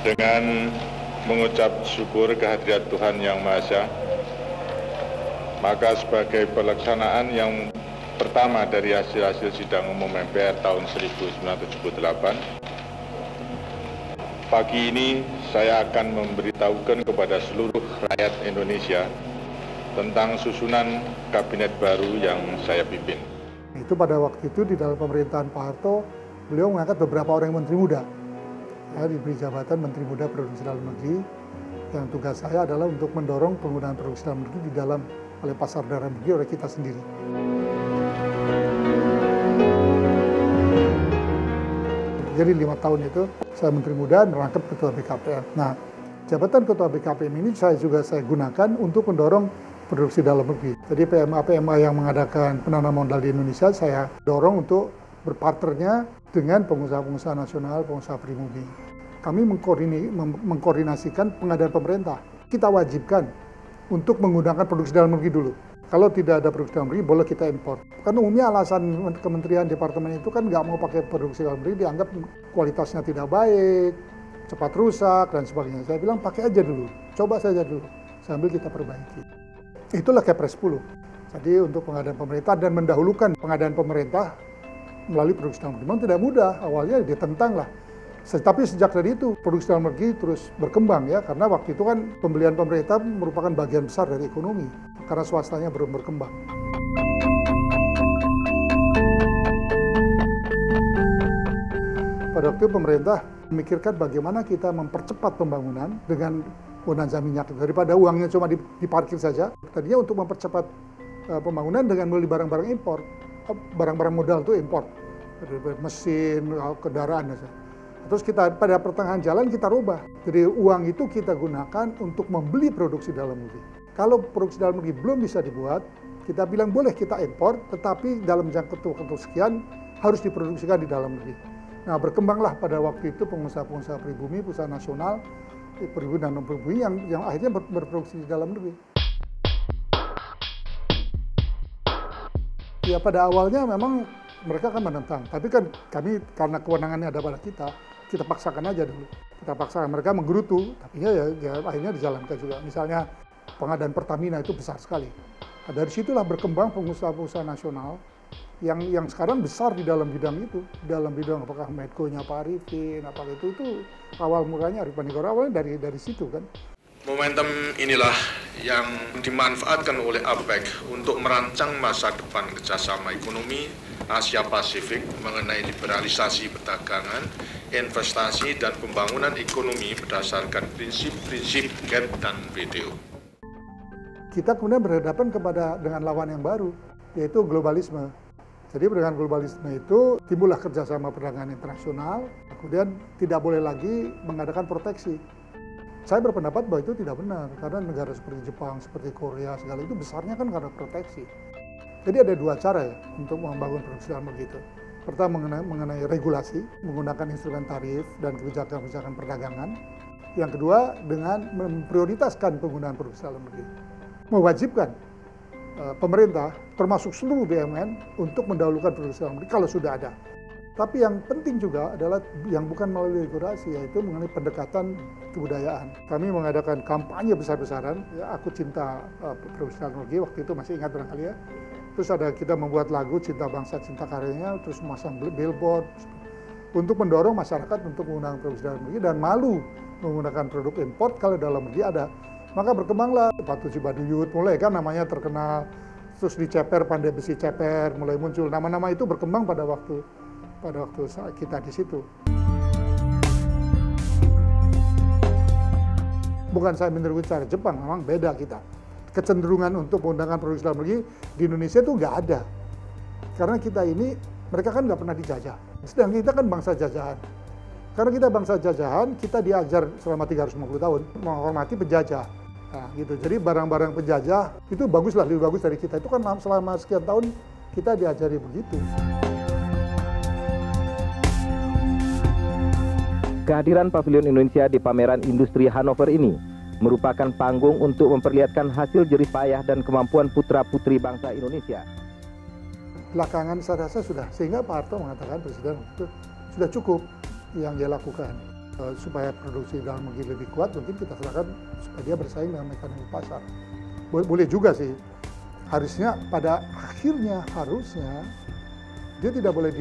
Dengan mengucap syukur kehadirat Tuhan Yang Maha Esa, maka sebagai pelaksanaan yang pertama dari hasil-hasil sidang umum MPR tahun 1978, pagi ini saya akan memberitahukan kepada seluruh rakyat Indonesia tentang susunan kabinet baru yang saya pimpin. Itu pada waktu itu di dalam pemerintahan Pak Harto, beliau mengangkat beberapa orang menteri muda. Saya diberi jabatan Menteri Muda Produksi Dalam Negeri, yang tugas saya adalah untuk mendorong penggunaan produksi dalam negeri di dalam oleh pasar dalam negeri oleh kita sendiri. Jadi 5 tahun itu saya Menteri Muda merangkap Ketua BKPM. Nah, jabatan Ketua BKPM ini saya gunakan untuk mendorong produksi dalam negeri. Jadi PMA yang mengadakan penanaman modal di Indonesia, saya dorong untuk berpartnernya dengan pengusaha-pengusaha nasional, pengusaha pribumi. Kami mengkoordinasikan pengadaan pemerintah. Kita wajibkan untuk menggunakan produksi dalam negeri dulu. Kalau tidak ada produksi dalam negeri, boleh kita impor. Karena umumnya alasan kementerian, departemen itu kan nggak mau pakai produksi dalam negeri, dianggap kualitasnya tidak baik, cepat rusak, dan sebagainya. Saya bilang pakai aja dulu, coba saja dulu, sambil kita perbaiki. Itulah Kepres 10. Jadi untuk pengadaan pemerintah dan mendahulukan pengadaan pemerintah melalui produksi dalam negeri. Memang tidak mudah, awalnya ditentang lah. Tapi sejak dari itu, produksi dalam negeri terus berkembang ya, karena waktu itu kan pembelian pemerintah merupakan bagian besar dari ekonomi, karena swastanya belum berkembang. Pada waktu itu pemerintah memikirkan bagaimana kita mempercepat pembangunan dengan bonanza minyak, daripada uangnya cuma diparkir saja. Tadinya untuk mempercepat pembangunan dengan membeli barang-barang impor, barang-barang modal itu impor, mesin, kendaraan saja. Terus kita pada pertengahan jalan kita rubah. Jadi uang itu kita gunakan untuk membeli produksi dalam negeri. Kalau produksi dalam negeri belum bisa dibuat, kita bilang boleh kita impor, tetapi dalam jangka waktu sekian harus diproduksikan di dalam negeri. Nah, berkembanglah pada waktu itu pengusaha-pengusaha pribumi, perusahaan nasional, pribumi dan non-pribumi yang akhirnya berproduksi di dalam negeri. Ya pada awalnya memang mereka kan menentang, tapi kan kami karena kewenangannya ada pada kita paksakan aja dulu. Kita paksakan, mereka menggerutu, tapi ya akhirnya dijalankan juga. Misalnya pengadaan Pertamina itu besar sekali. Nah, dari situlah berkembang pengusaha-pengusaha nasional yang sekarang besar di dalam bidang itu. Di dalam bidang apakah Medco-nya Pak Arifin, apakah itu awal mulanya Arifin Negoro awalnya dari situ kan. Momentum inilah yang dimanfaatkan oleh APEC untuk merancang masa depan kerjasama ekonomi Asia Pasifik mengenai liberalisasi perdagangan, investasi, dan pembangunan ekonomi berdasarkan prinsip-prinsip GATT dan WTO. Kita kemudian berhadapan dengan lawan yang baru, yaitu globalisme. Jadi dengan globalisme itu timbullah kerjasama perdagangan internasional, kemudian tidak boleh lagi mengadakan proteksi. Saya berpendapat bahwa itu tidak benar, karena negara seperti Jepang, seperti Korea, segala itu besarnya kan karena proteksi. Jadi ada dua cara ya untuk membangun produksi dalam negeri itu. Pertama mengenai regulasi, menggunakan instrumen tarif dan kebijakan-kebijakan perdagangan. Yang kedua dengan memprioritaskan penggunaan produksi dalam negeri. Mewajibkan pemerintah, termasuk seluruh BUMN, untuk mendahulukan produksi dalam negeri kalau sudah ada. Tapi yang penting juga adalah yang bukan melalui regulasi, yaitu mengenai pendekatan kebudayaan. Kami mengadakan kampanye besar-besaran, ya, aku cinta produksi dalam negeri, waktu itu masih ingat barangkali ya. Terus kita membuat lagu Cinta Bangsa, Cinta Karyanya, terus memasang billboard untuk mendorong masyarakat untuk menggunakan produksi dalam negeri dan malu menggunakan produk import kalau dalam negeri ada. Maka berkembanglah Patu Cibaduyut, mulai kan namanya terkenal, terus di Ceper, Pandai Besi Ceper, mulai muncul. Nama-nama itu berkembang pada waktu saat kita di situ. Bukan saya meniru cara Jepang, memang beda kita. Kecenderungan untuk menggunakan produksi dalam negeri di Indonesia itu nggak ada. Karena kita ini, mereka kan nggak pernah dijajah. Sedang kita kan bangsa jajahan. Karena kita bangsa jajahan, kita diajar selama 350 tahun menghormati penjajah. Nah, gitu. Jadi barang-barang penjajah itu baguslah, lebih bagus dari kita. Itu kan selama sekian tahun kita diajari begitu. Kehadiran Pavilion Indonesia di pameran industri Hannover ini merupakan panggung untuk memperlihatkan hasil jerih payah dan kemampuan putra-putri bangsa Indonesia. Belakangan saya rasa sudah, sehingga Pak Harto mengatakan, Presiden itu sudah cukup yang dia lakukan. supaya produksi dalam negeri lebih kuat, mungkin kita serahkan supaya dia bersaing dengan mekanisme pasar. Boleh juga sih, harusnya pada akhirnya dia tidak boleh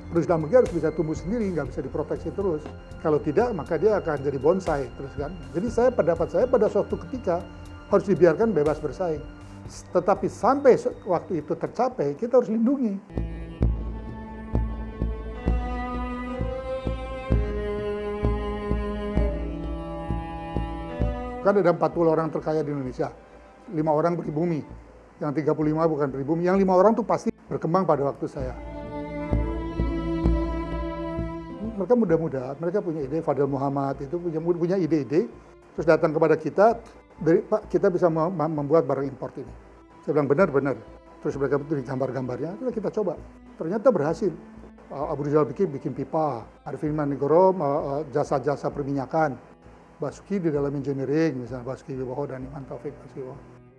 produksi dalam negeri harus bisa tumbuh sendiri, nggak bisa diproteksi terus. Kalau tidak, maka dia akan jadi bonsai terus kan. Jadi pendapat saya pada suatu ketika harus dibiarkan bebas bersaing. Tetapi sampai waktu itu tercapai, kita harus lindungi. Kan ada 40 orang terkaya di Indonesia, 5 orang pribumi, yang 35 bukan pribumi, yang 5 orang tuh pasti berkembang pada waktu saya. Mereka muda-muda, mereka punya ide, Fadil Muhammad itu punya ide-ide, terus datang kepada kita, Pak, kita bisa membuat barang import ini. Saya bilang benar. Terus mereka bikin gambar-gambarnya, kita coba. Ternyata berhasil. Abu Rizal bikin pipa, Arifin Manigoro jasa-jasa perminyakan, Basuki di dalam engineering, misalnya Basuki Wibowo dan Iman Taufik Basuki.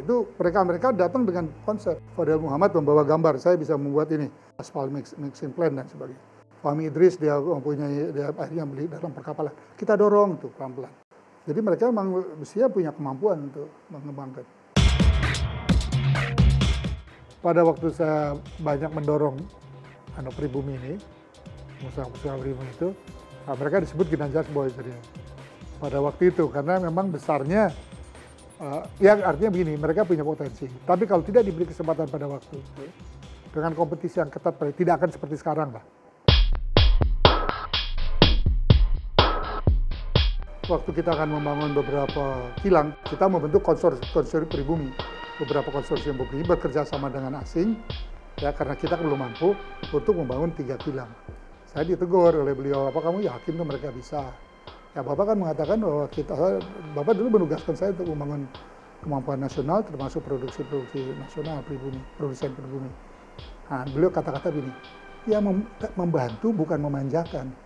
Itu mereka datang dengan konsep. Fadil Muhammad membawa gambar, saya bisa membuat ini, aspal mixing plant dan sebagainya. Fahmi Idris dia akhirnya beli dalam perkapalan. Kita dorong tuh pelan-pelan. Jadi mereka memang mestinya punya kemampuan untuk mengembangkan. Pada waktu saya banyak mendorong pribumi ini, usaha pribumi itu, mereka disebut Ginanjar Boys pada waktu itu, karena memang besarnya, artinya begini, mereka punya potensi. Tapi kalau tidak diberi kesempatan pada waktu itu, dengan kompetisi yang ketat, tidak akan seperti sekarang lah. Waktu kita akan membangun beberapa kilang, kita membentuk konsorsium pribumi. Beberapa konsorsium pribumi bekerja sama dengan asing, ya karena kita belum mampu untuk membangun 3 kilang. Saya ditegur oleh beliau, apa kamu yakin tuh mereka bisa? Ya Bapak kan mengatakan bahwa Bapak dulu menugaskan saya untuk membangun kemampuan nasional, termasuk produksi nasional pribumi, produsen pribumi. Nah, beliau kata-kata begini, ya membantu bukan memanjakan.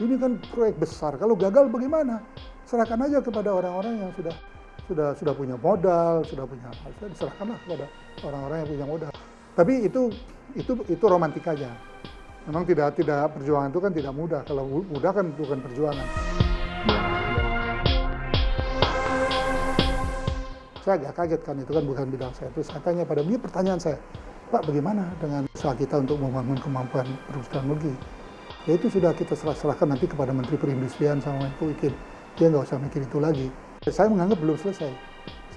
Ini kan proyek besar, kalau gagal bagaimana? Serahkan aja kepada orang-orang yang sudah punya modal, diserahkanlah kepada orang-orang yang punya modal. Tapi itu romantikanya. Memang tidak perjuangan itu kan tidak mudah. Kalau mudah kan bukan perjuangan. Saya agak kaget kan, itu kan bukan bidang saya. Terus saya tanya pada beliau, pertanyaan saya, Pak bagaimana dengan usaha kita untuk membangun kemampuan produksi dalam negeri? Ya itu sudah kita serahkan nanti kepada Menteri Perindustrian sama Menko Ikin. Dia nggak usah mikir itu lagi. Saya menganggap belum selesai.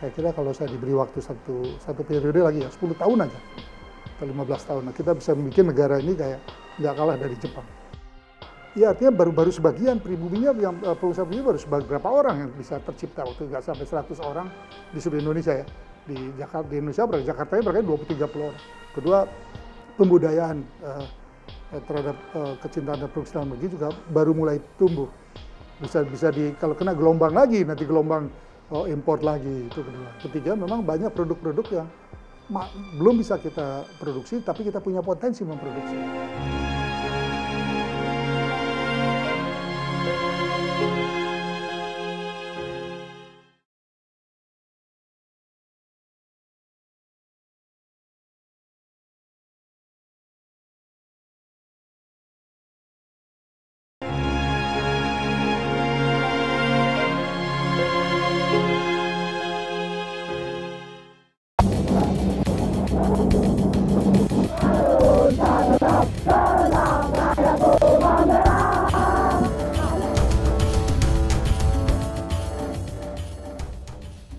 Saya kira kalau saya diberi waktu satu periode lagi ya, 10 tahun aja. Atau 15 tahun. Nah, kita bisa bikin negara ini kayak nggak kalah dari Jepang. Ya artinya baru sebagian pribuminya, yang pengusaha pribumi baru beberapa orang yang bisa tercipta. Waktu nggak sampai 100 orang di seluruh Indonesia ya. Di Indonesia, Jakarta berarti 20-30 orang. Kedua, pembudayaan terhadap kecintaan dan produksi dalam negeri juga baru mulai tumbuh. Bisa kalau kena gelombang lagi, nanti gelombang import lagi, itu kedua. Ketiga, memang banyak produk-produk yang belum bisa kita produksi, tapi kita punya potensi memproduksi.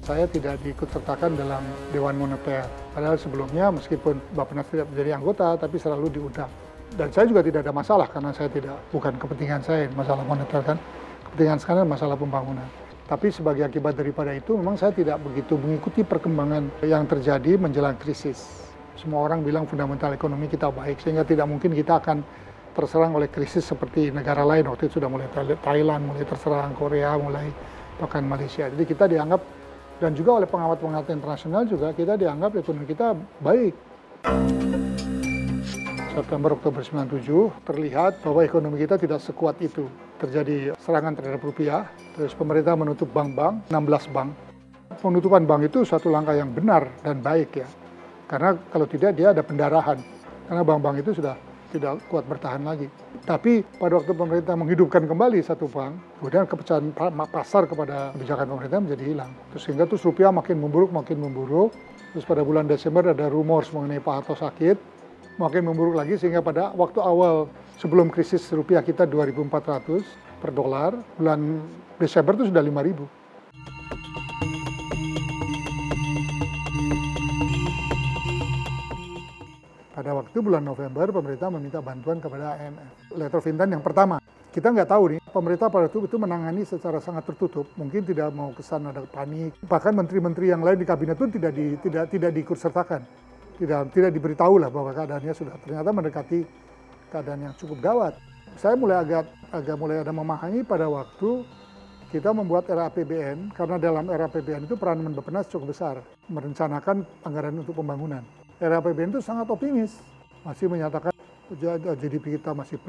Saya tidak diikutsertakan dalam Dewan Moneter. Padahal sebelumnya meskipun Bappenas tidak menjadi anggota, tapi selalu diundang. Dan saya juga tidak ada masalah karena saya bukan kepentingan saya masalah moneter kan. Kepentingan sekarang masalah pembangunan. Tapi sebagai akibat daripada itu memang saya tidak begitu mengikuti perkembangan yang terjadi menjelang krisis. Semua orang bilang fundamental ekonomi kita baik, sehingga tidak mungkin kita akan terserang oleh krisis seperti negara lain. Waktu itu sudah mulai Thailand, mulai terserang Korea, mulai bahkan Malaysia. Jadi kita dianggap, dan juga oleh pengamat-pengamat internasional juga, kita dianggap ekonomi kita baik. September-Oktober 97 terlihat bahwa ekonomi kita tidak sekuat itu. Terjadi serangan terhadap rupiah, terus pemerintah menutup bank-bank, 16 bank. Penutupan bank itu suatu langkah yang benar dan baik ya. Karena kalau tidak dia ada pendarahan. Karena bank-bank itu sudah tidak kuat bertahan lagi. Tapi pada waktu pemerintah menghidupkan kembali satu bank, kemudian kepercayaan pasar kepada kebijakan pemerintah menjadi hilang. Sehingga rupiah makin memburuk. Terus pada bulan Desember ada rumor mengenai Pak Harto sakit, makin memburuk lagi sehingga pada waktu awal sebelum krisis rupiah kita 2.400 per dolar, bulan Desember itu sudah 5.000. Pada waktu bulan November, pemerintah meminta bantuan kepada IMF. Letter of intent yang pertama. Kita nggak tahu nih, pemerintah pada waktu itu menangani secara sangat tertutup. Mungkin tidak mau kesan ada panik. Bahkan menteri-menteri yang lain di kabinet pun tidak diikutsertakan. Tidak diberitahu lah bahwa keadaannya sudah ternyata mendekati keadaan yang cukup gawat. Saya mulai mulai ada memahami pada waktu kita membuat RAPBN, karena dalam RAPBN itu peran Bappenas cukup besar, merencanakan anggaran untuk pembangunan. RAPBN itu sangat optimis, masih menyatakan GDP kita masih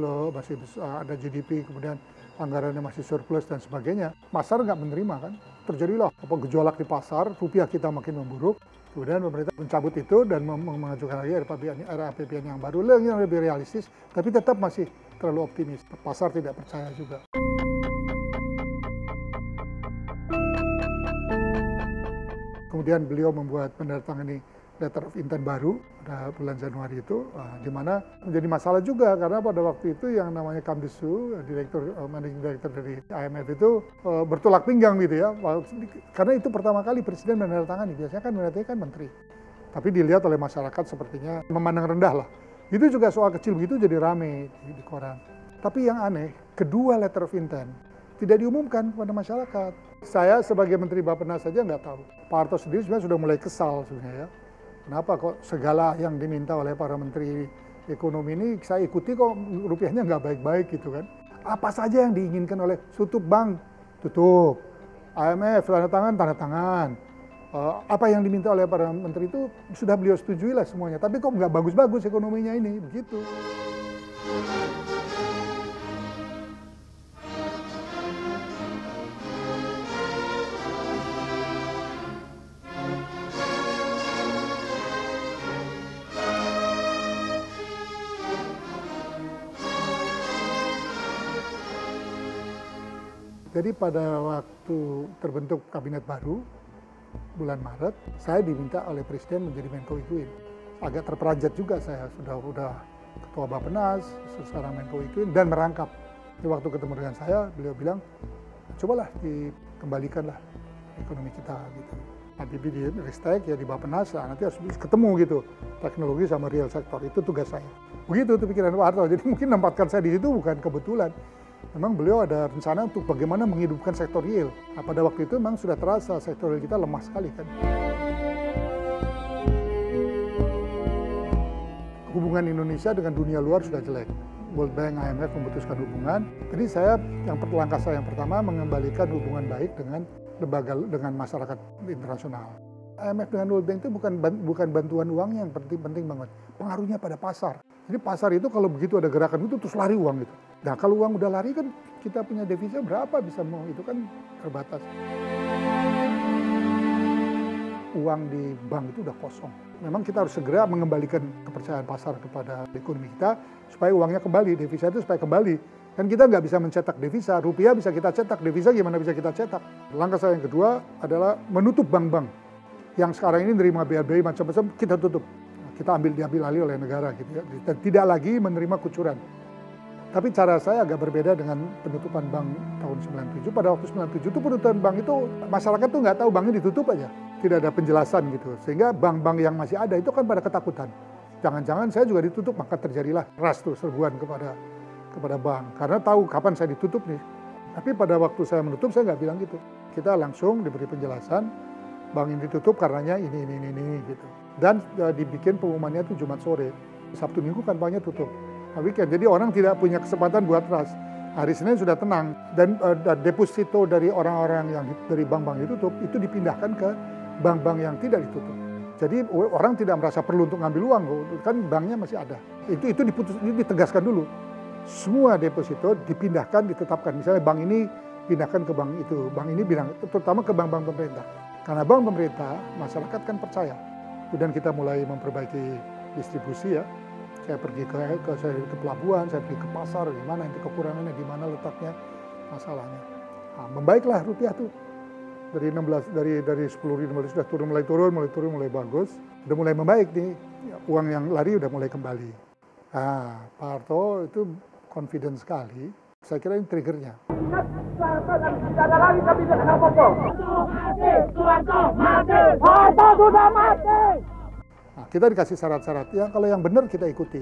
ada GDP, kemudian anggarannya masih surplus dan sebagainya. Pasar nggak menerima kan, terjadilah gejolak di pasar, rupiah kita makin memburuk. Kemudian pemerintah mencabut itu dan mengajukan lagi RAPBN yang baru, yang lebih realistis, tapi tetap masih terlalu optimis. Pasar tidak percaya juga. Kemudian beliau menandatangani letter of intent baru pada bulan Januari itu, di mana menjadi masalah juga karena pada waktu itu yang namanya Kambisu, managing director dari IMF itu bertolak pinggang gitu ya, karena itu pertama kali presiden menandatangani, biasanya kan menandatangani kan menteri, tapi dilihat oleh masyarakat sepertinya memandang rendah lah. Itu juga soal kecil begitu jadi rame di koran. Tapi yang aneh, kedua letter of intent tidak diumumkan kepada masyarakat. Saya sebagai Menteri Bappenas saja nggak tahu. Pak Harto sendiri sebenarnya sudah mulai kesal sebenarnya ya. Kenapa kok segala yang diminta oleh para menteri ekonomi ini saya ikuti kok rupiahnya nggak baik-baik gitu kan. Apa saja yang diinginkan oleh tutup bank, tutup. IMF, tanda tangan. Apa yang diminta oleh para menteri itu sudah beliau setujui lah semuanya. Tapi kok nggak bagus-bagus ekonominya ini, begitu. Jadi pada waktu terbentuk kabinet baru, bulan Maret, saya diminta oleh Presiden menjadi Menko Ikuin. Agak terperanjat juga saya, sudah Ketua Bappenas, sekarang Menko Ikuin, dan merangkap. Di waktu ketemu dengan saya, beliau bilang, cobalah dikembalikanlah ekonomi kita gitu. Habibie di Ristek, ya di Bappenas, nanti harus ketemu gitu. Teknologi sama real sektor, itu tugas saya. Begitu itu pikiran Pak Harto, jadi mungkin menempatkan saya di situ bukan kebetulan. Memang beliau ada rencana untuk bagaimana menghidupkan sektor real. Nah, pada waktu itu memang sudah terasa sektor real kita lemah sekali kan. Hubungan Indonesia dengan dunia luar sudah jelek. World Bank, IMF memutuskan hubungan. Jadi langkah saya yang pertama mengembalikan hubungan baik dengan masyarakat internasional. IMF dengan World Bank itu bukan bantuan uang yang penting banget. Pengaruhnya pada pasar. Jadi pasar itu kalau begitu ada gerakan itu terus lari uang gitu. Nah kalau uang udah lari kan kita punya devisa berapa bisa mau, itu kan terbatas. Uang di bank itu udah kosong. Memang kita harus segera mengembalikan kepercayaan pasar kepada ekonomi kita supaya uangnya kembali, devisa itu supaya kembali. Kan kita nggak bisa mencetak devisa, rupiah bisa kita cetak, devisa gimana bisa kita cetak. Langkah saya yang kedua adalah menutup bank-bank yang sekarang ini menerima BLBI macam-macam, kita tutup. Kita diambil alih oleh negara gitu ya. Dan tidak lagi menerima kucuran. Tapi cara saya agak berbeda dengan penutupan bank tahun 97. Pada waktu 97 itu penutupan bank itu masyarakat tuh nggak tahu banknya ditutup aja. Tidak ada penjelasan gitu. Sehingga bank-bank yang masih ada itu kan pada ketakutan. Jangan-jangan saya juga ditutup, maka terjadilah ras tuh serbuan kepada bank. Karena tahu kapan saya ditutup nih. Tapi pada waktu saya menutup saya nggak bilang gitu. Kita langsung diberi penjelasan, bank ini ditutup karenanya ini gitu. Dan dibikin pengumumannya itu Jumat sore. Sabtu Minggu kan banknya tutup. Weekend. Jadi orang tidak punya kesempatan buat ras. Hari Senin sudah tenang. Dan deposito dari orang-orang yang dari bank-bank ditutup itu dipindahkan ke bank-bank yang tidak ditutup. Jadi orang tidak merasa perlu untuk ngambil uang, kan banknya masih ada. Itu ditegaskan dulu. Semua deposito dipindahkan, ditetapkan. Misalnya bank ini pindahkan ke bank itu, bank ini bilang, terutama ke bank-bank pemerintah. Karena bank pemerintah, masyarakat kan percaya. Kemudian kita mulai memperbaiki distribusi ya. Saya pergi ke pelabuhan, saya pergi ke pasar, gimana itu kekurangannya, di mana letaknya masalahnya. Nah, membaiklah rupiah tuh. Dari 10.000 sudah mulai bagus. Udah mulai membaik nih. Uang yang lari udah mulai kembali. Nah, Pak Harto itu confident sekali. Saya kira ini triggernya. Nah, kita dikasih syarat-syarat. Ya, kalau yang benar kita ikuti.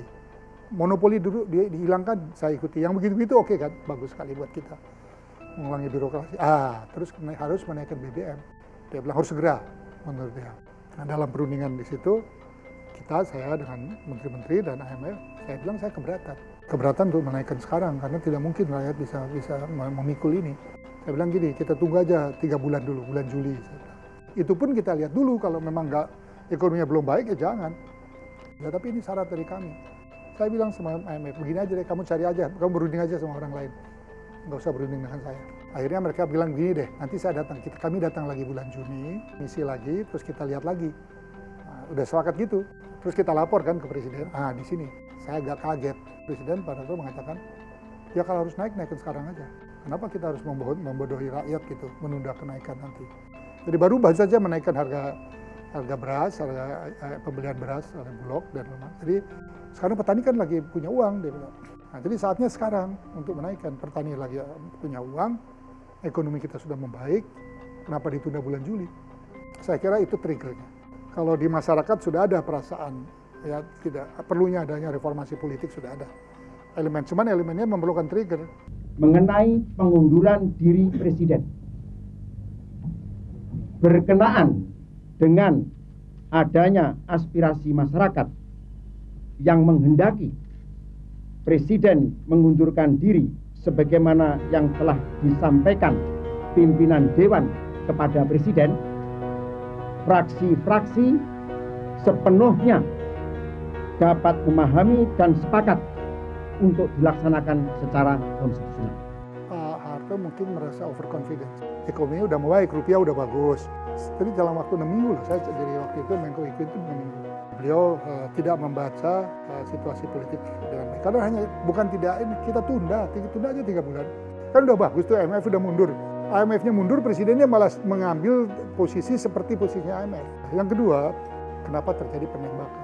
Monopoli dulu dihilangkan, saya ikuti. Yang begitu-begitu oke kan, bagus sekali buat kita. Mengulangi birokrasi. Terus harus menaikkan BBM. Dia bilang harus segera, menurut dia. Nah, dalam perundingan di situ, saya dengan menteri-menteri dan IMF, saya bilang saya keberatan untuk menaikkan sekarang karena tidak mungkin rakyat bisa memikul ini. Saya bilang gini, kita tunggu aja 3 bulan dulu, bulan Juli. Itu pun kita lihat dulu, kalau memang ekonominya belum baik ya jangan. Ya, tapi ini syarat dari kami. Saya bilang sama IMF, begini aja deh, kamu cari aja, kamu berunding aja sama orang lain. Nggak usah berunding dengan saya. Akhirnya mereka bilang gini deh, nanti kami datang lagi bulan Juni, misi lagi, terus kita lihat lagi. Nah, udah sepakat gitu, terus kita lapor kan ke Presiden. Di sini saya agak kaget. Presiden pada itu mengatakan, ya kalau harus naikin sekarang aja. Kenapa kita harus membodohi rakyat gitu, menunda kenaikan nanti. Jadi baru saja menaikkan harga beras, harga pembelian beras oleh Bulog dan lemak. Jadi sekarang petani kan lagi punya uang, dia bilang. Nah, jadi saatnya sekarang untuk menaikkan. Petani lagi punya uang, ekonomi kita sudah membaik, kenapa ditunda bulan Juli? Saya kira itu triggernya. Kalau di masyarakat sudah ada perasaan, ya tidak perlunya adanya reformasi politik, sudah ada cuman elemennya memerlukan trigger. Mengenai pengunduran diri Presiden, berkenaan dengan adanya aspirasi masyarakat yang menghendaki Presiden mengundurkan diri sebagaimana yang telah disampaikan pimpinan Dewan kepada Presiden, fraksi-fraksi sepenuhnya dapat memahami dan sepakat untuk dilaksanakan secara konstitusional. Pak Harto mungkin merasa overconfident. Ekonominya udah membaik, rupiah udah bagus. Tapi dalam waktu 6 minggu loh, saya jadi waktu itu Menko Ikuin itu 6 minggu. Beliau tidak membaca situasi politik dengan baik. Karena bukan tidak ini, kita tunda aja 3 bulan. Kan udah bagus tuh, IMF udah mundur. IMF-nya mundur, presidennya malah mengambil posisi seperti posisinya IMF. Yang kedua, kenapa terjadi penembakan?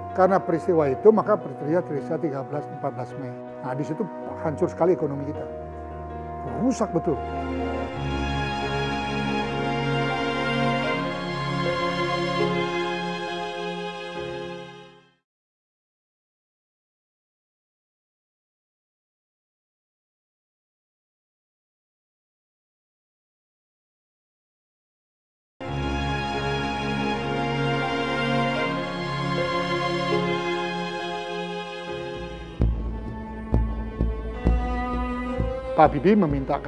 Karena peristiwa itu, maka peristiwa 13-14 Mei. Nah, di situ hancur sekali ekonomi kita. Rusak betul. Pak Habibie meminta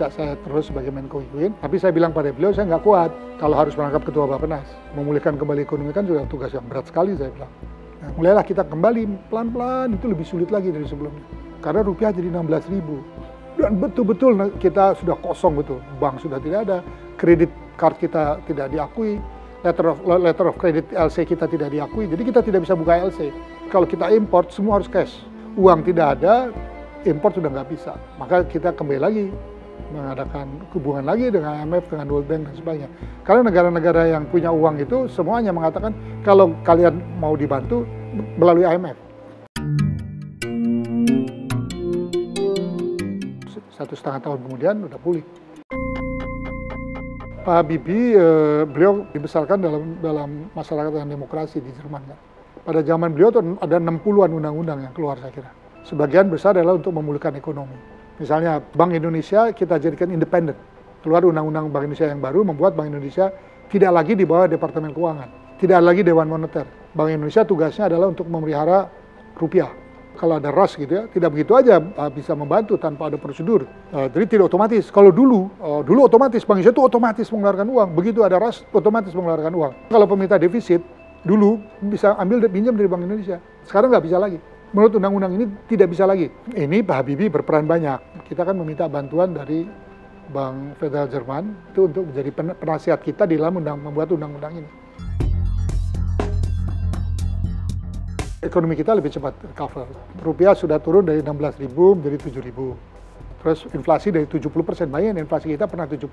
saya terus sebagai Menko Ikuin, tapi saya bilang pada beliau saya nggak kuat kalau harus merangkap Ketua Bappenas. Memulihkan kembali ekonomi kan sudah tugas yang berat sekali, saya bilang. Nah, mulailah kita kembali pelan-pelan, itu lebih sulit lagi dari sebelumnya. Karena rupiah jadi 16.000. Dan betul-betul kita sudah kosong betul, bank sudah tidak ada, kredit card kita tidak diakui, letter of credit LC kita tidak diakui, jadi kita tidak bisa buka LC. Kalau kita import semua harus cash, uang tidak ada, import sudah nggak bisa. Maka kita kembali lagi mengadakan hubungan lagi dengan IMF, dengan World Bank dan sebagainya. Karena negara-negara yang punya uang itu semuanya mengatakan kalau kalian mau dibantu melalui IMF. 1,5 tahun kemudian udah pulih. Pak Habibie, beliau dibesarkan dalam masyarakat yang demokrasi di Jerman. Pada zaman beliau tuh ada 60-an undang-undang yang keluar, saya kira. Sebagian besar adalah untuk memulihkan ekonomi. Misalnya Bank Indonesia kita jadikan independen. Keluar undang-undang Bank Indonesia yang baru membuat Bank Indonesia tidak lagi di bawah Departemen Keuangan. Tidak lagi Dewan Moneter. Bank Indonesia tugasnya adalah untuk memelihara rupiah. Kalau ada ras gitu ya, tidak begitu aja bisa membantu tanpa ada prosedur. Jadi tidak otomatis. Kalau dulu otomatis Bank Indonesia itu otomatis mengeluarkan uang. Begitu ada ras, otomatis mengeluarkan uang. Kalau pemerintah defisit, dulu bisa pinjam dari Bank Indonesia. Sekarang nggak bisa lagi. Menurut undang-undang ini tidak bisa lagi. Ini Pak Habibie berperan banyak. Kita kan meminta bantuan dari Bank Federal Jerman itu untuk menjadi penasihat kita di dalam membuat undang-undang ini. ekonomi kita lebih cepat recover. Rupiah sudah turun dari 16.000 menjadi 7.000. Terus inflasi dari 70%, bayangin inflasi kita pernah 70%.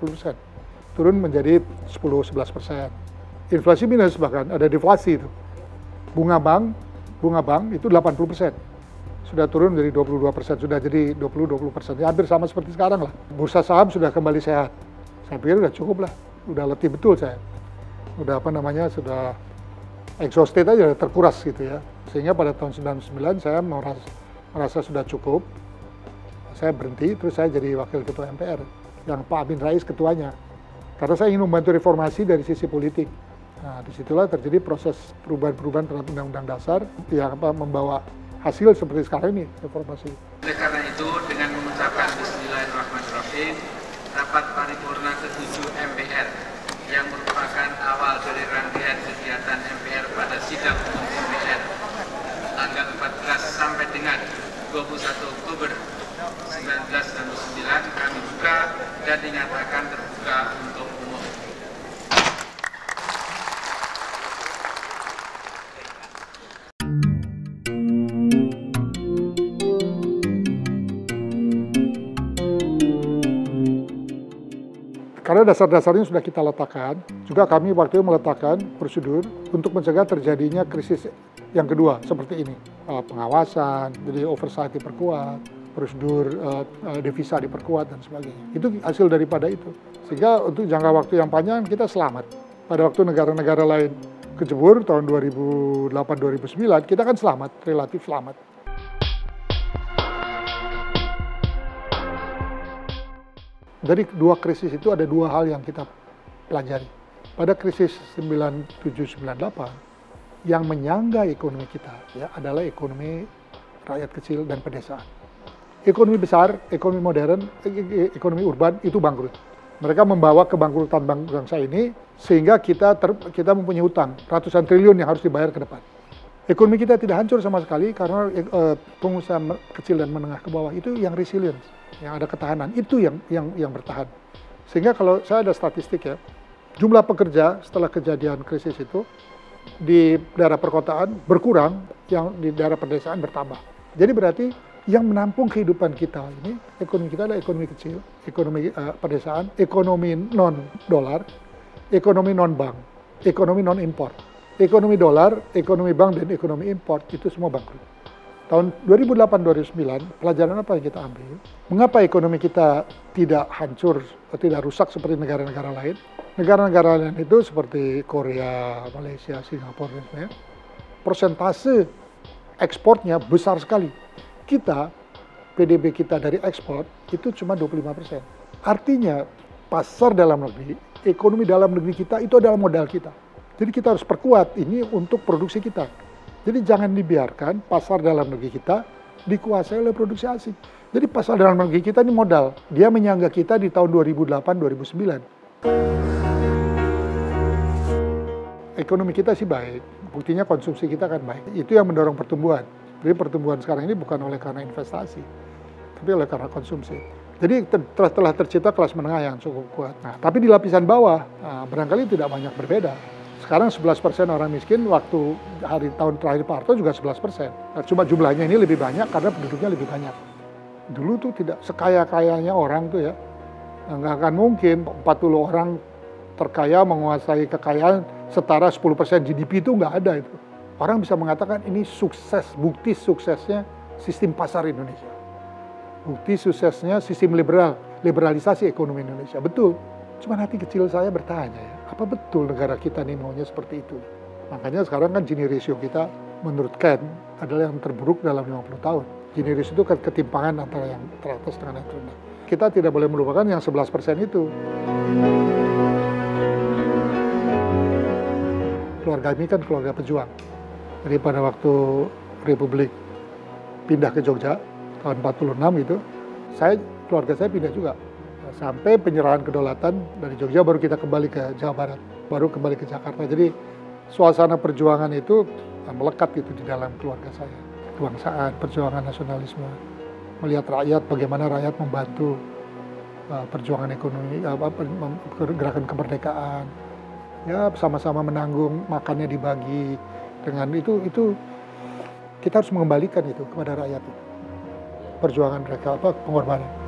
Turun menjadi 10-11%. Inflasi minus bahkan, ada deflasi itu. Bunga bank itu 80%. Sudah turun dari 22%, sudah jadi 20%. Ya, hampir sama seperti sekarang lah. Bursa saham sudah kembali sehat. Saya pikir udah cukup lah, udah letih betul saya. Udah sudah exhausted aja, terkuras gitu ya. Sehingga pada tahun 99 saya merasa sudah cukup. Saya berhenti, terus saya jadi wakil ketua MPR, yang Pak Amin Rais ketuanya. Karena saya ingin membantu reformasi dari sisi politik. Nah, disitulah terjadi proses perubahan-perubahan terhadap Undang-Undang Dasar yang membawa hasil seperti sekarang ini, reformasi. Oleh karena itu, dengan mengucapkan Bismillahirrahmanirrahim, rapat paripurna ke-7 MPR yang merupakan awal dari rangkaian kegiatan MPR pada sidang umum MPR tanggal 14 sampai dengan 21 Oktober 1999 kami buka dan dinyatakan terbuka untuk umum. Karena dasar-dasarnya sudah kita letakkan, juga kami waktu itu meletakkan prosedur untuk mencegah terjadinya krisis yang kedua seperti ini. Pengawasan, jadi oversight diperkuat, prosedur devisa diperkuat dan sebagainya. Itu hasil daripada itu. Sehingga untuk jangka waktu yang panjang kita selamat. Pada waktu negara-negara lain kejebur tahun 2008-2009, kita kan selamat, relatif selamat. Dari dua krisis itu ada dua hal yang kita pelajari. Pada krisis 97-98, yang menyangga ekonomi kita ya, adalah ekonomi rakyat kecil dan pedesaan. Ekonomi besar, ekonomi modern, ekonomi urban itu bangkrut. Mereka membawa kebangkrutan bangsa ini sehingga kita mempunyai hutang ratusan triliun yang harus dibayar ke depan. Ekonomi kita tidak hancur sama sekali karena pengusaha kecil dan menengah ke bawah itu yang resilience, yang ada ketahanan, itu yang bertahan. Sehingga kalau saya ada statistik ya, jumlah pekerja setelah kejadian krisis itu di daerah perkotaan berkurang, yang di daerah pedesaan bertambah. Jadi berarti yang menampung kehidupan kita ini, ekonomi kita adalah ekonomi kecil, ekonomi pedesaan, ekonomi non-dolar, ekonomi non-bank, ekonomi non-import. Ekonomi dolar, ekonomi bank, dan ekonomi import itu semua bangkrut. Tahun 2008-2009, pelajaran apa yang kita ambil? Mengapa ekonomi kita tidak hancur, tidak rusak seperti negara-negara lain? Negara-negara lain itu seperti Korea, Malaysia, Singapura, dan sebagainya, persentase ekspornya besar sekali. Kita, PDB kita dari ekspor itu cuma 25%. Artinya pasar dalam negeri, ekonomi dalam negeri kita itu adalah modal kita. Jadi kita harus perkuat ini untuk produksi kita. Jadi jangan dibiarkan pasar dalam negeri kita dikuasai oleh produksi asing. Jadi pasar dalam negeri kita ini modal. Dia menyangga kita di tahun 2008-2009. Ekonomi kita sih baik, buktinya konsumsi kita kan baik. Itu yang mendorong pertumbuhan. Jadi pertumbuhan sekarang ini bukan oleh karena investasi, tapi oleh karena konsumsi. Jadi telah tercipta kelas menengah yang cukup kuat. Nah, tapi di lapisan bawah, barangkali tidak banyak berbeda. Sekarang 11% orang miskin, waktu tahun terakhir Pak Harto juga 11%. Nah, cuma jumlahnya ini lebih banyak karena penduduknya lebih banyak. Dulu tuh tidak sekaya-kayanya orang tuh ya. Nggak akan mungkin 40 orang terkaya menguasai kekayaan setara 10% GDP itu nggak ada itu. Orang bisa mengatakan ini sukses, bukti suksesnya sistem pasar Indonesia. Bukti suksesnya sistem liberalisasi ekonomi Indonesia. Betul. Cuma hati kecil saya bertanya ya, apa betul negara kita ini maunya seperti itu? Makanya sekarang kan Gini ratio kita menurut Ken adalah yang terburuk dalam 50 tahun. Gini ratio itu ketimpangan antara yang teratas dengan yang terendah. Kita tidak boleh melupakan yang 11% itu. Keluarga ini kan keluarga pejuang. Jadi pada waktu Republik pindah ke Jogja, tahun 46 itu, keluarga saya pindah juga. Sampai penyerahan kedaulatan dari Jogja baru kita kembali ke Jawa Barat, baru kembali ke Jakarta. Jadi suasana perjuangan itu melekat gitu di dalam keluarga saya. Kebangsaan, perjuangan nasionalisme, melihat rakyat, bagaimana rakyat membantu perjuangan ekonomi, gerakan kemerdekaan, ya sama-sama menanggung, makannya dibagi dengan itu kita harus mengembalikan itu kepada rakyat. Perjuangan mereka, pengorbanan.